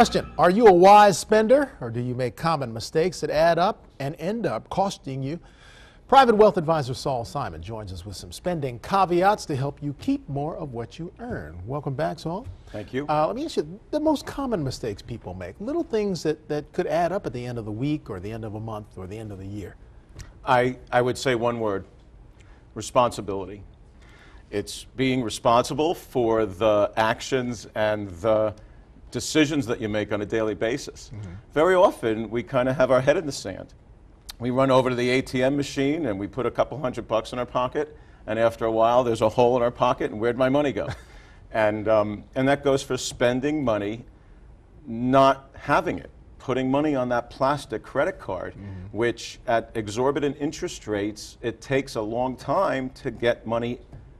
Question, are you a wise spender, or do you make common mistakes that add up and end up costing you? Private wealth advisor Saul Simon joins us with some spending caveats to help you keep more of what you earn. Welcome back, Saul. Thank you. Let me ask you, the most common mistakes people make, little things that could add up at the end of the week or the end of a month or the end of the year. I would say one word, responsibility. It's being responsible for the actions and the decisions that you make on a daily basis. Very often, we kind of have our head in the sand. We run over to the ATM machine and we put a couple $100 in our pocket, and after a while, there's a hole in our pocket, and where'd my money go? And that goes for spending money, not having it, putting money on that plastic credit card, which at exorbitant interest rates, it takes a long time to get money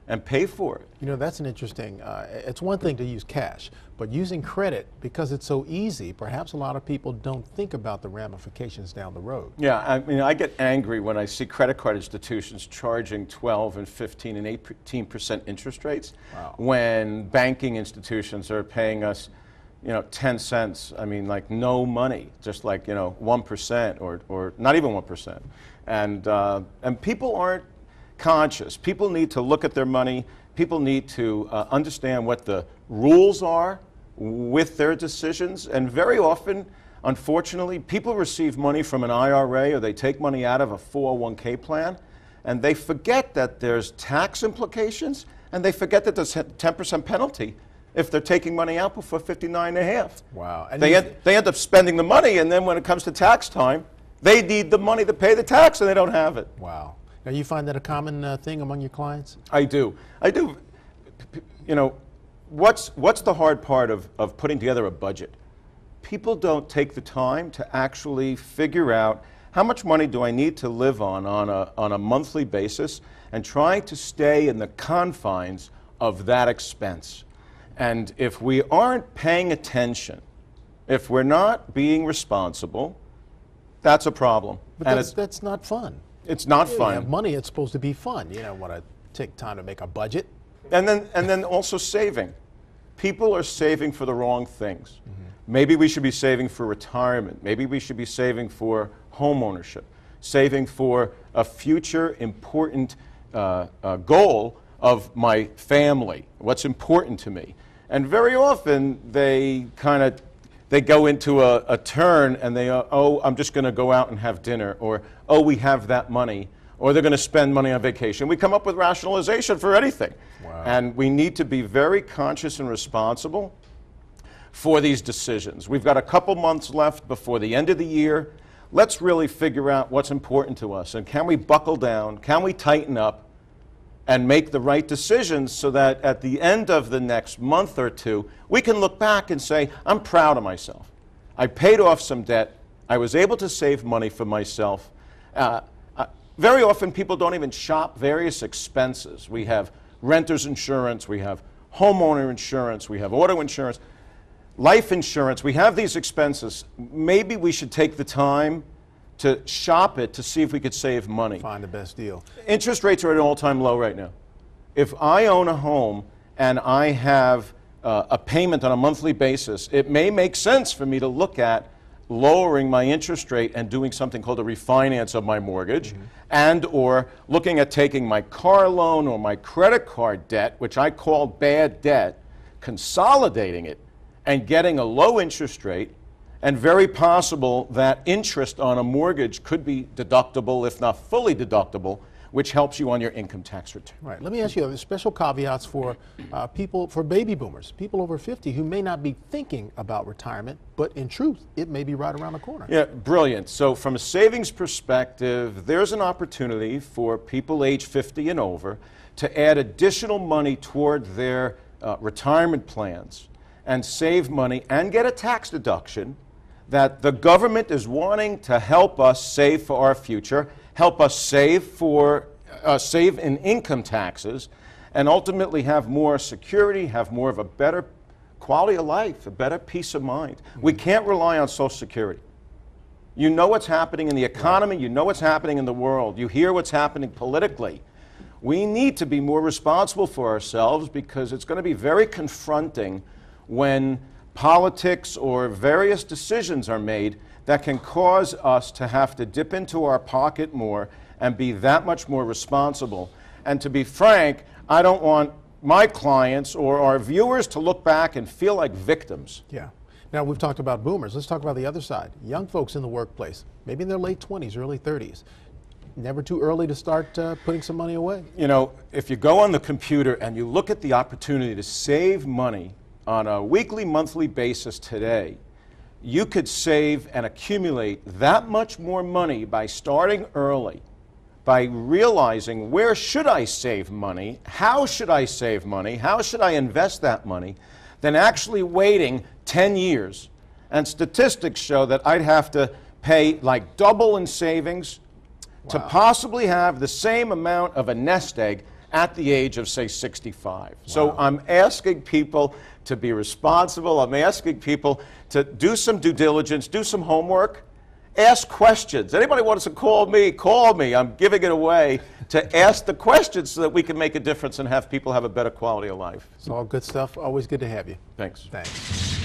and pay for it. You know, that's an interesting, it's one thing to use cash, but using credit, because it's so easy, perhaps a lot of people don't think about the ramifications down the road. Yeah, I mean, I get angry when I see credit card institutions charging 12 and 15 and 18% interest rates. Wow. When banking institutions are paying us, 10 cents, I mean, like no money, just like, 1% or not even 1%. And people aren't conscious. People need to look at their money. People need to understand what the rules are with their decisions. And very often, unfortunately, people receive money from an IRA or they take money out of a 401k plan, and they forget that there's tax implications, and they forget that there's a 10% penalty if they're taking money out before 59 and a half. Wow. And they end up spending the money, and then when it comes to tax time, they need the money to pay the tax, and they don't have it. Wow. Now, you find that a common thing among your clients? I do. What's the hard part of putting together a budget? People don't take the time to actually figure out how much money do I need to live on a monthly basis, and try to stay in the confines of that expense. And if we aren't paying attention, if we're not being responsible, that's a problem. But that's not fun. It's not fun. You have money, it's supposed to be fun. You don't want to take time to make a budget. And then also saving. People are saving for the wrong things. Maybe we should be saving for retirement. Maybe we should be saving for home ownership, saving for a future important goal of my family, what's important to me. And very often they go into a turn and they go, oh, I'm just going to go out and have dinner, or, oh, we have that money, or they're going to spend money on vacation. We come up with rationalization for anything. Wow. And we need to be very conscious and responsible for these decisions. We've got a couple months left before the end of the year. Let's really figure out what's important to us, and can we buckle down, can we tighten up, and make the right decisions so that at the end of the next month or two, we can look back and say, I'm proud of myself. I paid off some debt. I was able to save money for myself. Very often, people don't even shop various expenses. We have renter's insurance, we have homeowner insurance, we have auto insurance, life insurance. We have these expenses. Maybe we should take the time to shop it to see if we could save money. Find the best deal. Interest rates are at an all-time low right now. If I own a home and I have a payment on a monthly basis, it may make sense for me to look at lowering my interest rate and doing something called a refinance of my mortgage, and or looking at taking my car loan or my credit card debt, which I call bad debt, consolidating it and getting a low interest rate. And very possible that interest on a mortgage could be deductible, if not fully deductible, which helps you on your income tax return. Right. Let me ask you special caveats for for baby boomers, people over 50 who may not be thinking about retirement, but in truth, it may be right around the corner. Yeah, brilliant. So from a savings perspective, there's an opportunity for people age 50 and over to add additional money toward their retirement plans and save money and get a tax deduction that the government is wanting to help us save for our future, help us save in income taxes, and ultimately have more security, have more of a better quality of life, a better peace of mind. We can't rely on Social Security. You know what's happening in the economy, you know what's happening in the world, you hear what's happening politically. We need to be more responsible for ourselves, because it's going to be very confronting when politics or various decisions are made that can cause us to have to dip into our pocket more and be that much more responsible. And to be frank, I don't want my clients or our viewers to look back and feel like victims. Yeah. Now, we've talked about boomers. Let's talk about the other side. Young folks in the workplace, maybe in their late 20s, early 30s. Never too early to start putting some money away. You know, if you go on the computer and you look at the opportunity to save money on a weekly, monthly basis today, you could save and accumulate that much more money by starting early, by realizing where should I save money, how should I save money, how should I invest that money, than actually waiting 10 years. And statistics show that I'd have to pay like double in savings to possibly have the same amount of a nest egg at the age of, say, 65. So I'm asking people to be responsible. I'm asking people to do some due diligence, do some homework, ask questions. Anybody wants to call me, call me. I'm giving it away to ask the questions so that we can make a difference and have people have a better quality of life. It's all good stuff. Always good to have you. Thanks. Thanks.